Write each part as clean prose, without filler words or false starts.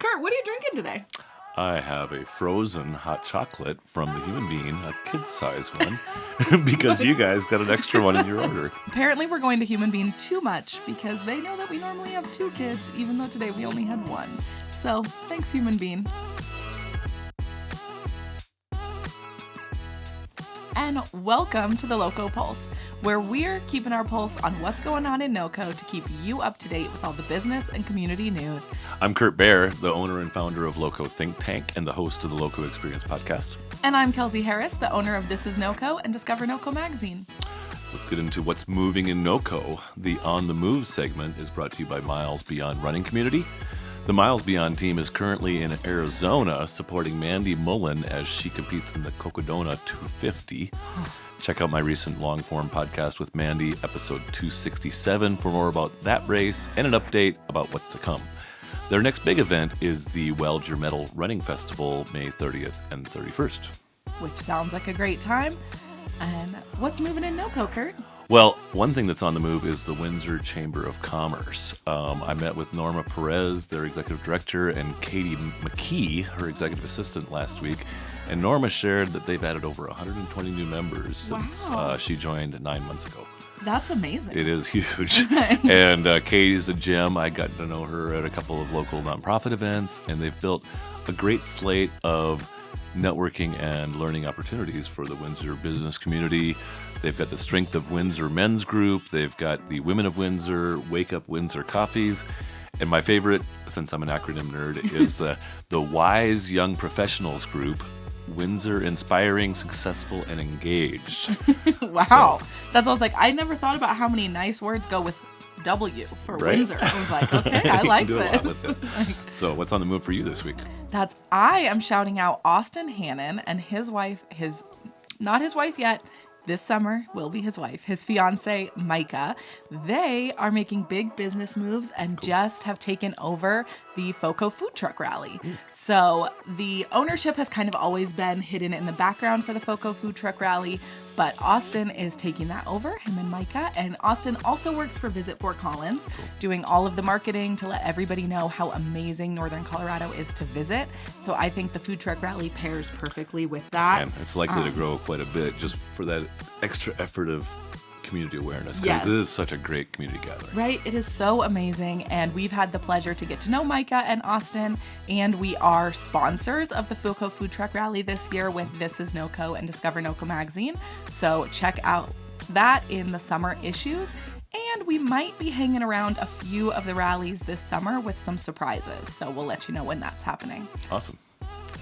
Kurt, what are you drinking today? I have a frozen hot chocolate from the Human Bean, a kid-size one, because you guys got an extra one in your order. Apparently we're going to Human Bean too much because they know that we normally have 2 kids, even though today we only had 1. So, thanks, Human Bean. And welcome to the Loco Pulse, where we're keeping our pulse on what's going on in Noco to keep you up to date with all the business and community news. I'm Kurt Baer, the owner and founder of Loco Think Tank and the host of the Loco Experience podcast. And I'm Kelsey Harris, the owner of This Is Noco and Discover Noco magazine. Let's get into what's moving in Noco. The On the Move segment is brought to you by Miles Beyond Running Community. The Miles Beyond team is currently in Arizona supporting Mandy Mullen as she competes in the Cocodona 250. Check out my recent long-form podcast with Mandy, episode 267, for more about that race and an update about what's to come. Their next big event is the Weld Your Medal Running Festival, May 30th and 31st. Which sounds like a great time. And what's moving in Noco, Kurt? Well, one thing that's on the move is the Windsor Chamber of Commerce. I met with Norma Perez, their executive director, and Katie McKee, her executive assistant, last week. And Norma shared that they've added over 120 new members since she joined 9 months ago. That's amazing. It is huge. And Katie's a gem. I got to know her at a couple of local nonprofit events, and they've built a great slate of networking and learning opportunities for the Windsor business community. They've got the Strength of Windsor men's group. They've got the Women of Windsor, Wake Up Windsor coffees. And my favorite, since I'm an acronym nerd, is the Wise Young Professionals group, Windsor Inspiring, Successful, and Engaged. Wow. That's what I was like, I never thought about how many nice words go with W for Windsor. I was like, okay, I like do this. A lot with it. So what's on the move for you this week? I am shouting out Austin Hannon and his wife, not his wife yet, this summer will be his wife, his fiancée, Micah. They are making big business moves and just have taken over the FoCo Food Truck Rally. So the ownership has kind of always been hidden in the background for the FoCo Food Truck Rally, but Austin is taking that over, him and Micah. And Austin also works for Visit Fort Collins, doing all of the marketing to let everybody know how amazing Northern Colorado is to visit. So I think the Food Truck Rally pairs perfectly with that. And it's likely to grow quite a bit just for that extra effort of community awareness, because Yes. This is such a great community gathering. Right, it is so amazing, and we've had the pleasure to get to know Micah and Austin, and we are sponsors of the FoCo Food Truck Rally this year with This Is Noco and Discover Noco magazine, so check out that in the summer issues, and we might be hanging around a few of the rallies this summer with some surprises, so we'll let you know when that's happening. Awesome.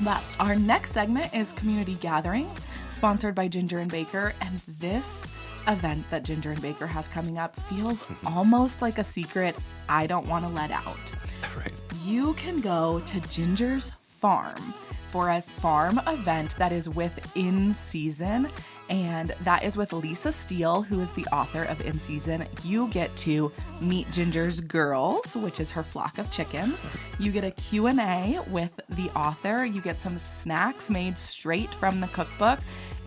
But our next segment is Community Gatherings, sponsored by Ginger and Baker, and this event that Ginger and Baker has coming up feels almost like a secret I don't want to let out. Right. You can go to Ginger's Farm for a farm event that is with In Season, and that is with Lisa Steele, who is the author of In Season. You get to meet Ginger's girls, which is her flock of chickens. You get a Q&A with the author. You get some snacks made straight from the cookbook,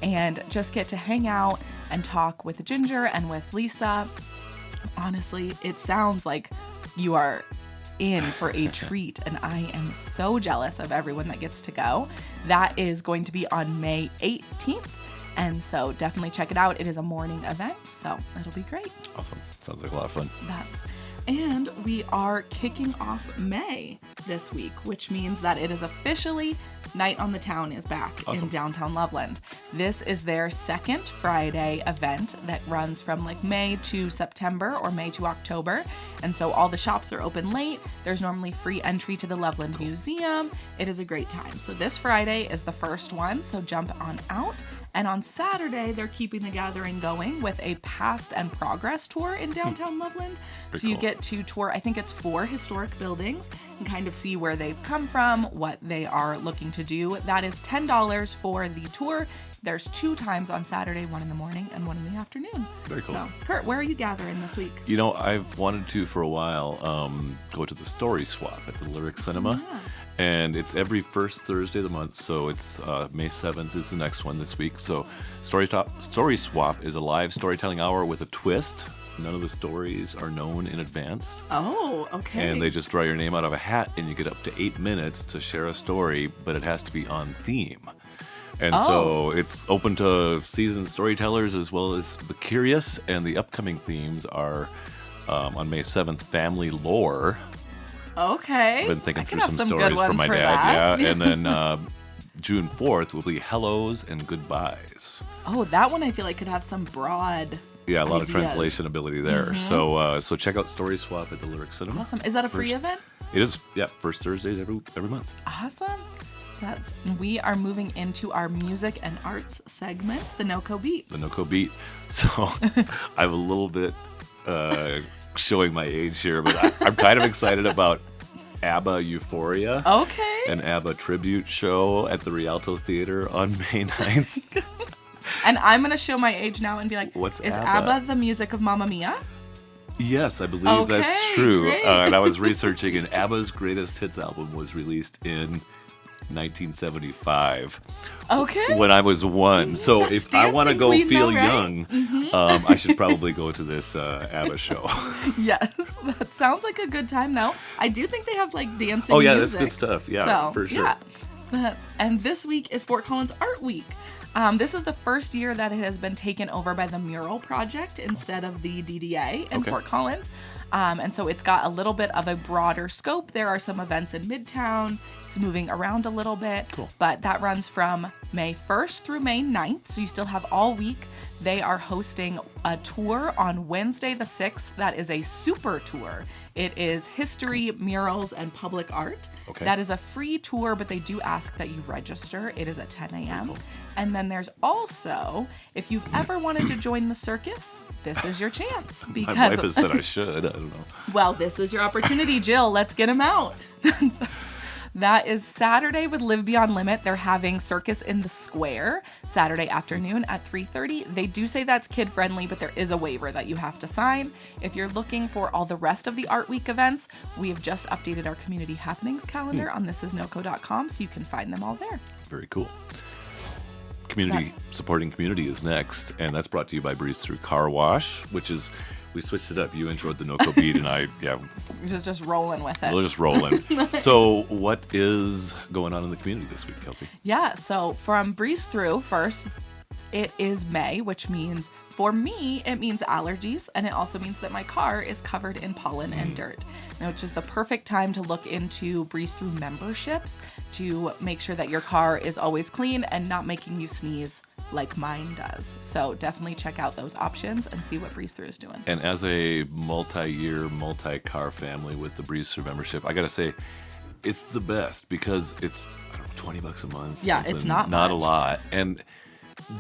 and just get to hang out and talk with Ginger and with Lisa. Honestly, it sounds like you are in for a treat, and I am so jealous of everyone that gets to go. That is going to be on May 18th, and so definitely check it out. It is a morning event, so it'll be great. Awesome. Sounds like a lot of fun. And we are kicking off May this week, which means that it is officially Night on the Town is back in downtown Loveland. This is their second Friday event that runs from like May to September or May to October. And so all the shops are open late. There's normally free entry to the Loveland Museum. It is a great time. So this Friday is the first one, so jump on out. And on Saturday, they're keeping the gathering going with a past and progress tour in downtown Loveland. So you get to tour, I think it's 4 historic buildings, and kind of see where they've come from, what they are looking to do. That is $10 for the tour. There's 2 times on Saturday, 1 in the morning and 1 in the afternoon. Very cool. So, Kurt, where are you gathering this week? You know, I've wanted to for a while go to the Story Swap at the Lyric Cinema. Yeah. And it's every first Thursday of the month, so it's May 7th is the next one this week. So Story Swap is a live storytelling hour with a twist. none of the stories are known in advance. Oh, okay. And they just draw your name out of a hat, and you get up to 8 minutes to share a story, but it has to be on theme. And so it's open to seasoned storytellers as well as the curious, and the upcoming themes are on May 7th, family lore. Okay. I've been thinking through some stories from my dad. Yeah. And then June 4th will be hellos and goodbyes. Oh, that one I feel like could have some broad Yeah, a lot of ideas. translation ability there. So check out Story Swap at the Lyric Cinema. Awesome. Is that a free event? It is, yeah, first Thursdays every month. Awesome. We are moving into our music and arts segment, the Noco Beat. The Noco Beat. So I'm a little bit showing my age here, but I'm kind of excited about ABBA Euphoria. Okay. An ABBA tribute show at the Rialto Theater on May 9th. And I'm going to show my age now and be like, What's is ABBA? ABBA the music of Mamma Mia? Yes, I believe that's true. Great. And I was researching, and ABBA's greatest hits album was released in 1975. Okay. When I was 1. So That's if I want to Dancing go Queen, feel though, right? young, I should probably go to this ABBA show. Yes, that sounds like a good time, though. I do think they have, like, dancing Oh, yeah, music. that's good stuff. Yeah, So, for sure. Yeah. And this week is Fort Collins Art Week. This is the first year that it has been taken over by the Mural Project instead of the DDA in Fort Collins. And so it's got a little bit of a broader scope. There are some events in Midtown. It's moving around a little bit. Cool. But that runs from May 1st through May 9th. So you still have all week. They are hosting a tour on Wednesday the 6th. That is a super tour. It is history, murals, and public art. Okay. That is a free tour, but they do ask that you register. It is at 10 a.m. And then there's also, if you've ever wanted to join the circus, this is your chance. Because My wife has said I should. I don't know. well, this is your opportunity, Jill. Let's get him out. That is Saturday with Live Beyond Limit. They're having Circus in the Square Saturday afternoon at 3:30. They do say that's kid friendly, but there is a waiver that you have to sign. If you're looking for all the rest of the Art Week events, we have just updated our community happenings calendar on thisisnoco.com, so you can find them all there. Very cool. Supporting community is next, and that's brought to you by Breeze Through Car Wash, which is, we switched it up. You introed the Noco Beat, and We're just rolling with it. we're just rolling. So what is going on in the community this week, Kelsey? Yeah, so from Breeze Through, first, it is May, which means, for me, it means allergies, and it also means that my car is covered in pollen and dirt, which is the perfect time to look into Breeze Through memberships to make sure that your car is always clean and not making you sneeze like mine does. So definitely check out those options and see what Breeze Through is doing. And as a multi-year, multi-car family with the Breeze Through membership, I got to say, it's the best because it's, I don't know, $20 a month. Yeah, it's not a much. lot. And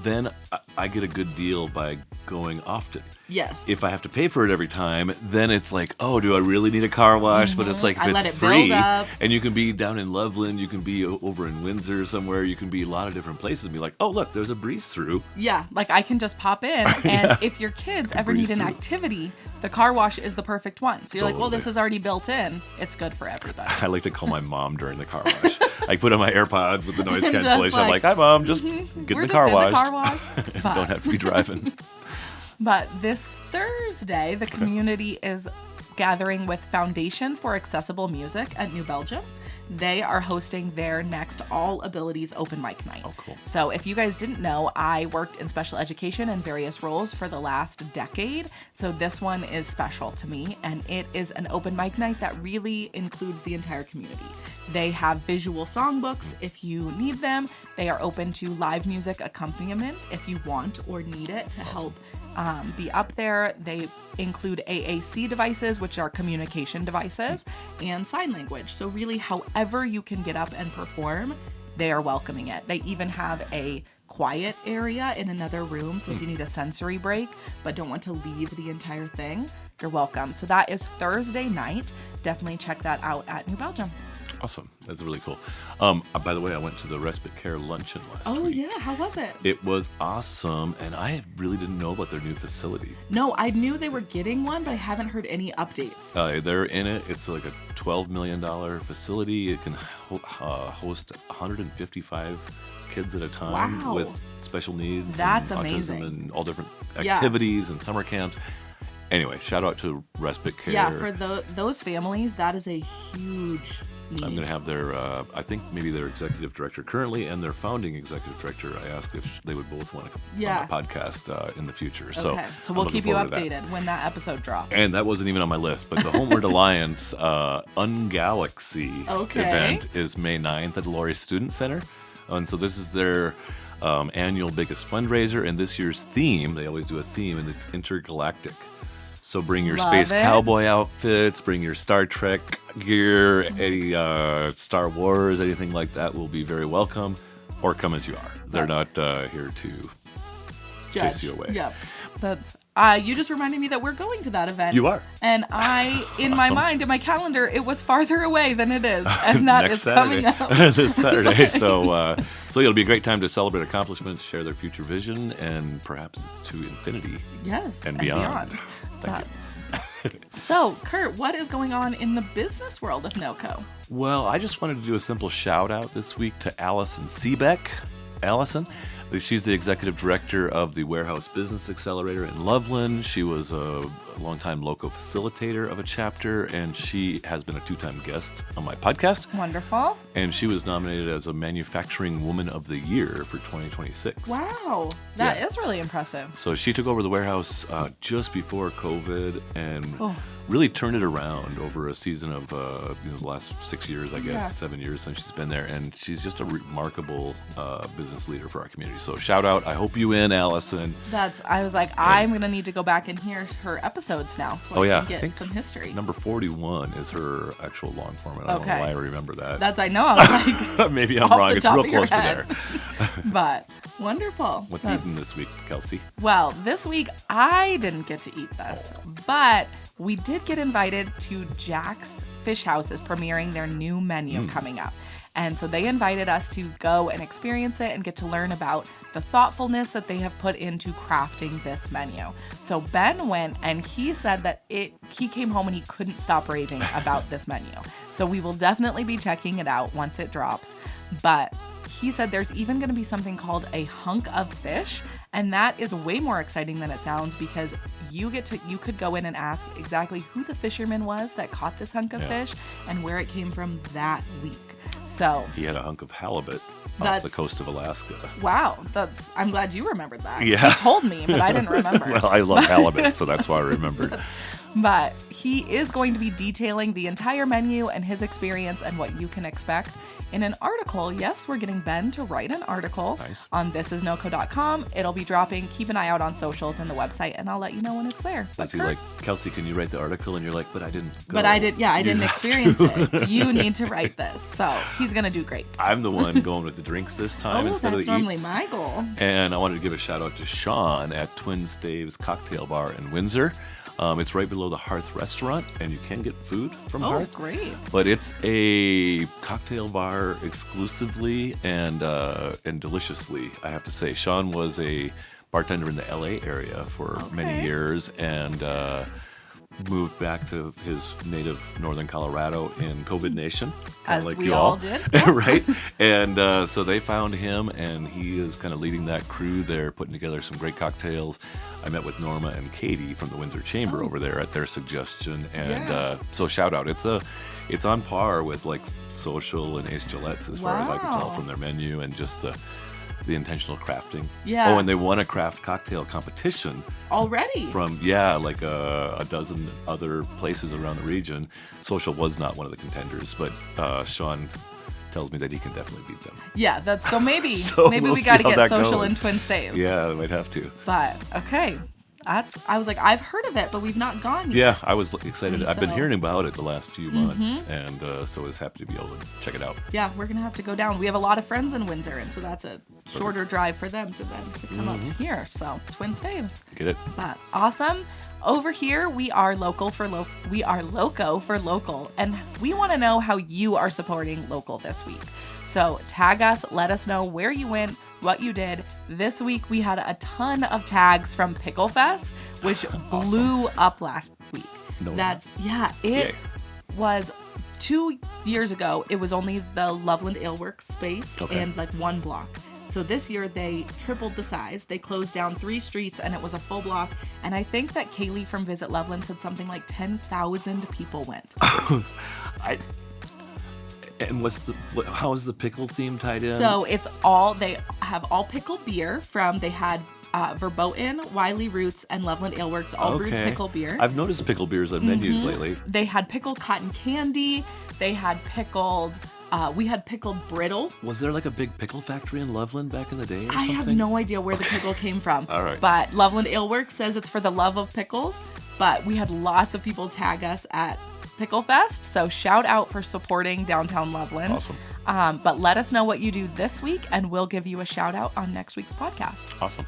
then I get a good deal by going often. Yes. If I have to pay for it every time, then it's like, oh, do I really need a car wash? But it's like, if I let it's it free, build up. and you can be down in Loveland, you can be over in Windsor somewhere, you can be a lot of different places and be like, oh, look, there's a Breeze Through. Yeah, like I can just pop in, and if your kids ever need breeze an through. activity, the car wash is the perfect one. So you're like, well, Totally. this is already built in. It's good for everybody. I like to call my mom during the car wash. I put on my AirPods with the noise And just cancellation. I'm like, like, hi, Mom, just get We're in the just car in washed. the car wash. But- Don't have to be driving. But this Thursday, the community is gathering with Foundation for Accessible Music at New Belgium. They are hosting their next All Abilities Open Mic Night. Oh, cool. So if you guys didn't know, I worked in special education in various roles for the last decade. So this one is special to me, and it is an open mic night that really includes the entire community. They have visual songbooks if you need them. They are open to live music accompaniment if you want or need it to help be up there. They include AAC devices, which are communication devices, and sign language. So really, however you can get up and perform, they are welcoming it. They even have a quiet area in another room. So if you need a sensory break, but don't want to leave the entire thing, you're welcome. So that is Thursday night. Definitely check that out at New Belgium. Awesome. That's really cool. By the way, I went to the respite care luncheon last week. Yeah. How was it? It was awesome, and I really didn't know about their new facility. No, I knew they were getting one, but I haven't heard any updates. They're in it. It's like a $12 million facility. It can host 155 kids at a time Wow. with special needs. That's and amazing. autism and all different activities and summer camps. Anyway, shout out to Respite Care. Yeah, for those families, that is a huge need. I'm going to have their, I think maybe their executive director currently and their founding executive director. I asked if they would both want to come on my podcast in the future. Okay. So we'll keep you updated when that episode drops. And that wasn't even on my list, but the Homeward Alliance Ungalaxy event is May 9th at the Laurie Student Center. And so this is their annual biggest fundraiser. And this year's theme, they always do a theme, and it's intergalactic. So bring your space cowboy outfits, bring your Star Trek gear, any Star Wars, anything like that will be very welcome, or come as you are. They're not here to chase you away. Yep. That's you just reminded me that we're going to that event. You are. And in my mind, in my calendar, it was farther away than it is. And that is Saturday. Coming up. This Saturday. So it'll be a great time to celebrate accomplishments, share their future vision, and perhaps to infinity. Yes. And beyond. So, Kurt, what is going on in the business world of Noco? Well, I just wanted to do a simple shout out this week to Allison Seebeck. Allison, she's the executive director of the Warehouse Business Accelerator in Loveland. She was a longtime Loco facilitator of a chapter, and she has been a 2-time guest on my podcast. Wonderful. And she was nominated as a Manufacturing Woman of the Year for 2026. Wow. That is really impressive. So she took over the warehouse just before COVID and really turned it around over a season of the last 6 years, I guess, 7 years since she's been there. And she's just a remarkable business leader for our community. So shout out. I hope you win, Allison. I was like, I'm going to need to go back and hear her episodes now so I can get some history. Number 41 is her actual long form. I don't know why I remember that. I know. I was like, maybe I'm wrong. It's real close to there. But wonderful. What's eating this week, Kelsey? Well, this week I didn't get to eat this, but we did get invited to Jack's Fish House is premiering their new menu coming up. And so they invited us to go and experience it and get to learn about the thoughtfulness that they have put into crafting this menu. So Ben went and he said that he came home and he couldn't stop raving about this menu. So we will definitely be checking it out once it drops. But he said there's even going to be something called a hunk of fish, and that is way more exciting than it sounds because you could go in and ask exactly who the fisherman was that caught this hunk of fish and where it came from that week. So he had a hunk of halibut off the coast of Alaska. Wow, I'm glad you remembered that. Yeah. You told me, but I didn't remember. Well, I love halibut, so that's why I remembered. But he is going to be detailing the entire menu and his experience and what you can expect in an article. Yes, we're getting Ben to write an article on thisisnoco.com. It'll be dropping. Keep an eye out on socials and the website, and I'll let you know when it's there. Was he like, Kelsey, can you write the article? And you're like, but I didn't go. But I didn't experience it. You need to write this. So he's going to do great. I'm the one going with the drinks this time instead of the eats. That's normally my goal. And I wanted to give a shout out to Sean at Twin Staves Cocktail Bar in Windsor. It's right below the Hearth restaurant, and you can get food from Hearth. Oh, great. But it's a cocktail bar exclusively and deliciously, I have to say. Sean was a bartender in the LA area for many years and moved back to his native northern Colorado in COVID Nation. As like we all did. Right? And so they found him, and he is kind of leading that crew there, putting together some great cocktails. I met with Norma and Katie from the Windsor Chamber over there at their suggestion. And so shout out. It's on par with like Social and Ace Gillette's as far as I can tell from their menu and just the intentional crafting. Yeah. Oh, and they won a craft cocktail competition already from like a dozen other places around the region. Social was not one of the contenders, but Sean tells me that he can definitely beat them. Yeah, that's so maybe we'll we got to get Social goes. in Twin Staves. Yeah, we might have to. But okay. I was like, I've heard of it, but we've not gone yet. Yeah, I was excited. I've been hearing about it the last few months, and so I was happy to be able to check it out. Yeah, we're going to have to go down. We have a lot of friends in Windsor, and so that's a shorter drive for them to come up to here. So, Twin Staves. Get it? But awesome. Over here, we are Loco for Local, and we want to know how you are supporting local this week. So tag us, let us know where you went, what you did. This week we had a ton of tags from Pickle Fest, which blew up last week. It was 2 years ago. It was only the Loveland Ale Works space and like one block. So this year they tripled the size. They closed down 3 streets and it was a full block. And I think that Kaylee from Visit Loveland said something like 10,000 people went. And how is the pickle theme tied in? So they have all pickle beer they had Verboten, Wiley Roots, and Loveland Ale Works all brewed pickle beer. I've noticed pickle beers on menus lately. They had pickled cotton candy. They had we had pickled brittle. Was there like a big pickle factory in Loveland back in the day or something? I have no idea where the pickle came from. All right. But Loveland Ale Works says it's for the love of pickles. But we had lots of people tag us at Pickle Fest, so shout out for supporting downtown Loveland. Awesome. But let us know what you do this week, and we'll give you a shout out on next week's podcast. Awesome.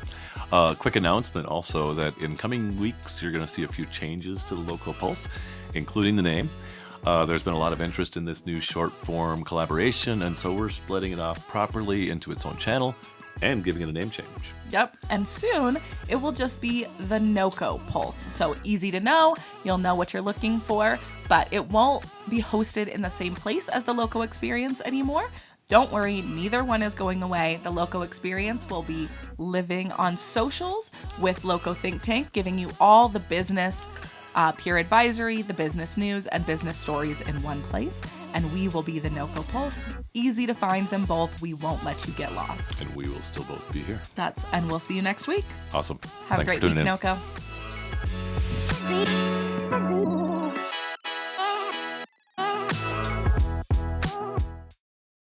Quick announcement also that in coming weeks, you're going to see a few changes to the Loco Pulse, including the name. There's been a lot of interest in this new short form collaboration, and so we're splitting it off properly into its own channel and giving it a name change. Yep, and soon it will just be the Noco Pulse. So easy to know, you'll know what you're looking for, but it won't be hosted in the same place as the Loco Experience anymore. Don't worry, neither one is going away. The Loco Experience will be living on socials with Loco Think Tank, giving you all the business peer advisory, the business news, and business stories in one place. And we will be the Noco Pulse. Easy to find them both. We won't let you get lost. And we will still both be here. And we'll see you next week. Awesome. Have a great week, Noco.